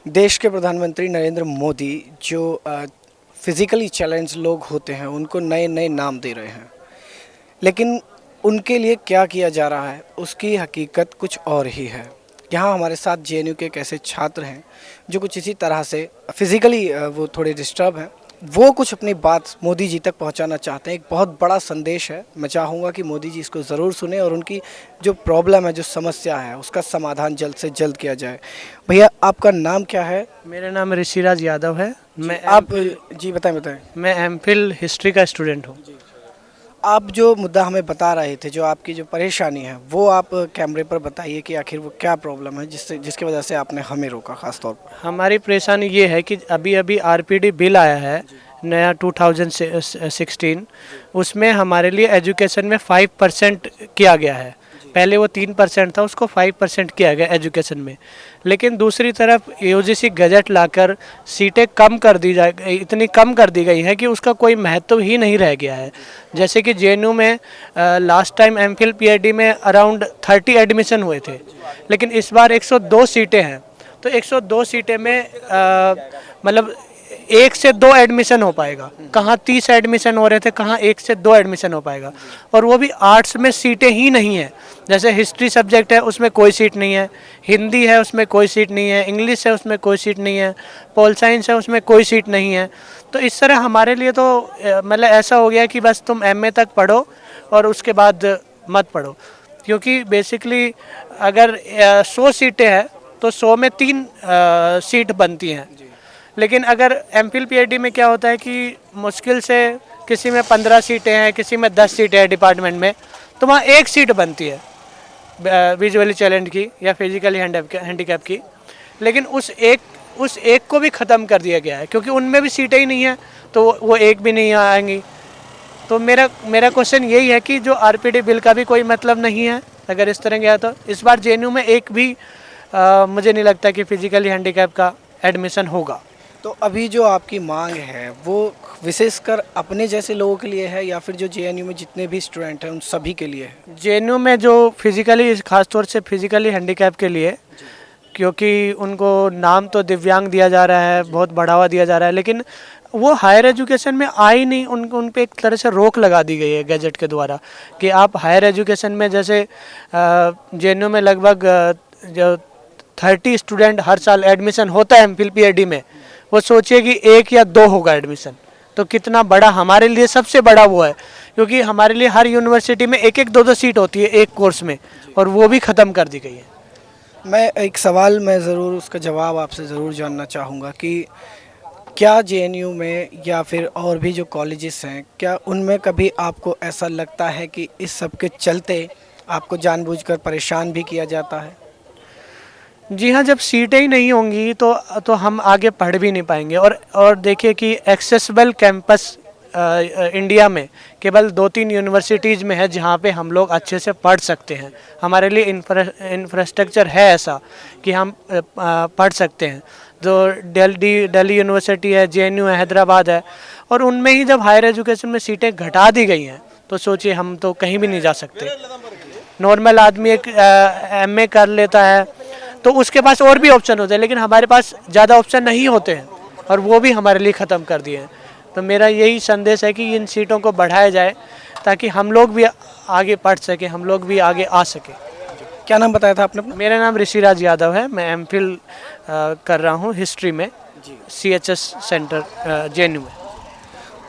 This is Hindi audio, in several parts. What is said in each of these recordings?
देश के प्रधानमंत्री नरेंद्र मोदी जो फिज़िकली चैलेंज लोग होते हैं उनको नए नए नाम दे रहे हैं, लेकिन उनके लिए क्या किया जा रहा है उसकी हकीकत कुछ और ही है। यहाँ हमारे साथ जेएनयू के एक ऐसे छात्र हैं जो कुछ इसी तरह से फिज़िकली वो थोड़े डिस्टर्ब हैं। वो कुछ अपनी बात मोदी जी तक पहुंचाना चाहते हैं। एक बहुत बड़ा संदेश है। मैं चाहूँगा कि मोदी जी इसको ज़रूर सुने और उनकी जो प्रॉब्लम है, जो समस्या है, उसका समाधान जल्द से जल्द किया जाए। भैया, आपका नाम क्या है? मेरा नाम ऋषिराज यादव है। मैं आप जी बताएं। मैं एमफिल हिस्ट्री का स्टूडेंट हूँ। आप जो मुद्दा हमें बता रहे थे, जो आपकी जो परेशानी है, वो आप कैमरे पर बताइए कि आखिर वो क्या प्रॉब्लम है जिसकी वजह से आपने हमें रोका खास तौर पर। हमारी परेशानी ये है कि अभी अभी आरपीडी बिल आया है नया 2016। उसमें हमारे लिए एजुकेशन में 5% किया गया है। पहले वो 3% था, उसको 5% किया गया एजुकेशन में। लेकिन दूसरी तरफ यूजीसी गजट लाकर सीटें कम कर दी इतनी कम कर दी गई है कि उसका कोई महत्व ही नहीं रह गया है। जैसे कि जेएनयू में लास्ट टाइम एमफिल पीएचडी में अराउंड 30 एडमिशन हुए थे, लेकिन इस बार 102 सीटें हैं। तो 102 सीटें में मतलब 1 से 2 एडमिशन हो पाएगा। कहाँ 30 एडमिशन हो रहे थे, कहाँ 1 से 2 एडमिशन हो पाएगा। और वो भी आर्ट्स में सीटें ही नहीं है। जैसे हिस्ट्री सब्जेक्ट है, उसमें कोई सीट नहीं है। हिंदी है, उसमें कोई सीट नहीं है। इंग्लिश है, उसमें कोई सीट नहीं है। पॉल साइंस है, उसमें कोई सीट नहीं है। तो इस तरह हमारे लिए तो मतलब ऐसा हो गया कि बस तुम एमए तक पढ़ो और उसके बाद मत पढ़ो। क्योंकि बेसिकली अगर 100 सीटें हैं तो 100 में 3 सीट बनती हैं। लेकिन अगर एमफिल पीएचडी में क्या होता है कि मुश्किल से किसी में 15 सीटें हैं, किसी में 10 सीटें हैं डिपार्टमेंट में, तो वहाँ 1 सीट बनती है विजुअली चैलेंज की या फिजिकली हैंडीकैप की। लेकिन उस एक को भी ख़त्म कर दिया गया है, क्योंकि उनमें भी सीटें ही नहीं हैं, तो वो एक भी नहीं आएंगी। तो मेरा क्वेश्चन यही है कि जो आरपीडी बिल का भी कोई मतलब नहीं है अगर इस तरह गया। तो इस बार जेएनयू में एक भी मुझे नहीं लगता कि फिजिकली हैंडीकैप का एडमिशन होगा। तो अभी जो आपकी मांग है वो विशेषकर अपने जैसे लोगों के लिए है या फिर जो जेएनयू में जितने भी स्टूडेंट हैं उन सभी के लिए है? जेएनयू में जो फिजिकली, खासतौर से फिजिकली हैंडीकैप के लिए, क्योंकि उनको नाम तो दिव्यांग दिया जा रहा है, बहुत बढ़ावा दिया जा रहा है, लेकिन वो हायर एजुकेशन में आई नहीं। उन पे एक तरह से रोक लगा दी गई है गैजेट के द्वारा कि आप हायर एजुकेशन में, जैसे जेएनयू में लगभग जो 30 स्टूडेंट हर साल एडमिशन होता है एमफिल पीएचडी में, वो सोचिए कि 1 या 2 होगा एडमिशन, तो कितना बड़ा हमारे लिए सबसे बड़ा वो है। क्योंकि हमारे लिए हर यूनिवर्सिटी में 1-1, 2-2 सीट होती है एक कोर्स में, और वो भी ख़त्म कर दी गई है। मैं एक सवाल मैं ज़रूर उसका जवाब आपसे ज़रूर जानना चाहूँगा कि क्या जेएनयू में या फिर और भी जो कॉलेजेस हैं, क्या उनमें कभी आपको ऐसा लगता है कि इस सब के चलते आपको जानबूझकर परेशान भी किया जाता है? जी हाँ, जब सीटें ही नहीं होंगी तो हम आगे पढ़ भी नहीं पाएंगे। और देखिए कि एक्सेसिबल कैंपस इंडिया में केवल 2-3 यूनिवर्सिटीज़ में है जहाँ पे हम लोग अच्छे से पढ़ सकते हैं। हमारे लिए इंफ्रास्ट्रक्चर है ऐसा कि हम पढ़ सकते हैं। जो दिल्ली यूनिवर्सिटी है, जेएनयू है, हैदराबाद है, और उनमें ही जब हायर एजुकेशन में सीटें घटा दी गई हैं तो सोचिए हम तो कहीं भी नहीं जा सकते। नॉर्मल आदमी एक एमए कर लेता है तो उसके पास और भी ऑप्शन होते हैं, लेकिन हमारे पास ज़्यादा ऑप्शन नहीं होते हैं, और वो भी हमारे लिए ख़त्म कर दिए हैं। तो मेरा यही संदेश है कि इन सीटों को बढ़ाया जाए ताकि हम लोग भी आगे पढ़ सकें, हम लोग भी आगे आ सकें। क्या नाम बताया था आपने? मेरा नाम ऋषिराज यादव है। मैं एमफिल कर रहा हूँ हिस्ट्री में, सीएचएस सेंटर जेएनयू में।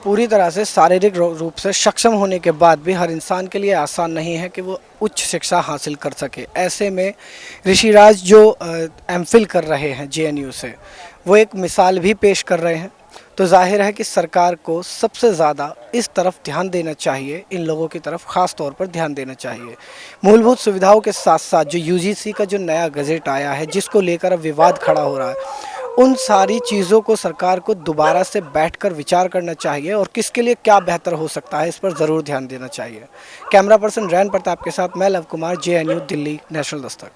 पूरी तरह से शारीरिक रूप से सक्षम होने के बाद भी हर इंसान के लिए आसान नहीं है कि वो उच्च शिक्षा हासिल कर सके। ऐसे में ऋषिराज जो एमफिल कर रहे हैं जेएनयू से, वो एक मिसाल भी पेश कर रहे हैं। तो जाहिर है कि सरकार को सबसे ज़्यादा इस तरफ ध्यान देना चाहिए, इन लोगों की तरफ ख़ास तौर पर ध्यान देना चाहिए। मूलभूत सुविधाओं के साथ साथ जो यूजीसी का जो नया गज़ट आया है, जिसको लेकर अब विवाद खड़ा हो रहा है, उन सारी चीज़ों को सरकार को दोबारा से बैठकर विचार करना चाहिए और किसके लिए क्या बेहतर हो सकता है, इस पर ज़रूर ध्यान देना चाहिए। कैमरा पर्सन रैन प्रताप के साथ मैं love Kumar, JNU Delhi, national Dastak.